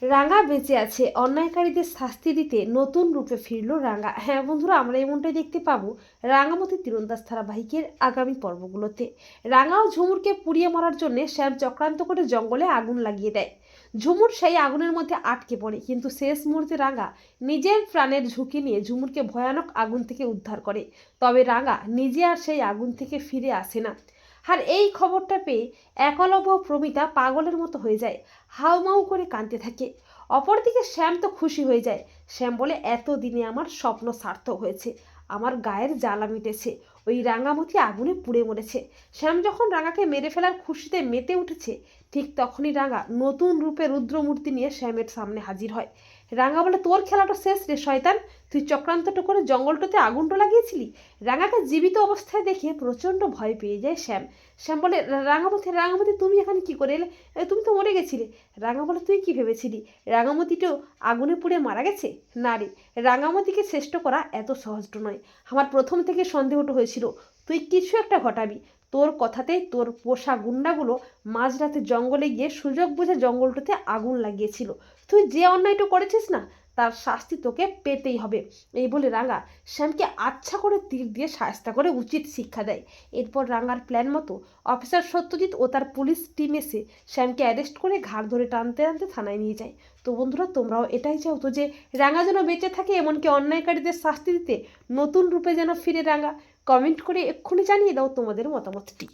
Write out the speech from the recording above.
রাঙা বেঁচে আছে, অন্যায়কারীদের শাস্তি দিতে নতুন রূপে ফিরল রাঙা। হ্যাঁ বন্ধুরা, আমরা এমনটাই দেখতে পাবো রাঙামতি তীরন্দাজ ধারাবাহিকের আগামী পর্বগুলোতে। রাঙা ও ঝুমুরকে পুড়িয়ে মারার জন্য শ্যাম চক্রান্ত করে জঙ্গলে আগুন লাগিয়ে দেয়। ঝুমুর সেই আগুনের মধ্যে আটকে পড়ে, কিন্তু শেষ মুহূর্তে রাঙা নিজের প্রাণের ঝুঁকি নিয়ে ঝুমুরকে ভয়ানক আগুন থেকে উদ্ধার করে। তবে রাঙা নিজে আর সেই আগুন থেকে ফিরে আসে না। আর এই খবরটা পেয়ে একলব্য ও প্রমিতা পাগলের মতো হয়ে যায়, হাউমাউ করে কাঁদতে থাকে। অপরদিকে শ্যাম তো খুশি হয়ে যায়। শ্যাম বলে, এতদিনে আমার স্বপ্ন সার্থক হয়েছে, আমার গায়ের জ্বালা মিটেছে, ওই রাঙামতি আগুনে পুড়ে মরেছে। শ্যাম যখন রাঙাকে মেরে ফেলার খুশিতে মেতে উঠেছে, ঠিক তখনই রাঙা নতুন রূপে রুদ্রমূর্তি নিয়ে শ্যামের সামনে হাজির হয়। রাঙা বলে, তোর খেলাটা শেষ রে শয়তান, তুই চক্রান্তটা করে জঙ্গলটাতে আগুনটা লাগিয়েছিলি। রাঙাকে জীবিত অবস্থায় দেখে প্রচণ্ড ভয় পেয়ে যায় শ্যাম। শ্যাম বলে, রাঙামতি রাঙামতি তুমি এখানে কি করে এলে? তুমি তো মরে গেছিলে। রাঙা বলে, তুই কি ভেবেছিলি রাঙামতিটাও আগুনে পুড়ে মারা গেছে? না রে, রাঙামতিকে শ্রেষ্ঠ করা এত সহজ নয়। আমার প্রথম থেকে সন্দেহটা হয়েছিল তুই কিছু একটা ঘটাবি। তোর কথাতেই তোর পোষা গুন্ডাগুলো মাঝরাতে জঙ্গলে গিয়ে সুযোগ বুঝে জঙ্গলটাতে আগুন লাগিয়েছিল। তুই যে অন্যায়টা করেছিস না, তার শাস্তি তোকে পেতেই হবে। এই বলে রাঙা শ্যামকে আচ্ছা করে তীর দিয়ে শায়েস্তা করে উচিত শিক্ষা দেয়। এরপর রাঙার প্ল্যান মতো অফিসার সত্যজিৎ ও তার পুলিশ টিম এসে শ্যামকে অ্যারেস্ট করে ঘাড় ধরে টানতে টানতে থানায় নিয়ে যায়। তো বন্ধুরা, তোমরাও এটাই চাও তো যে রাঙা যেন বেঁচে থাকে, এমনকি অন্যায়কারীদের শাস্তি দিতে নতুন রূপে যেন ফিরে রাঙা? কমেন্ট করে এক্ষুনি জানিয়ে দাও তোমাদের মতামতটি।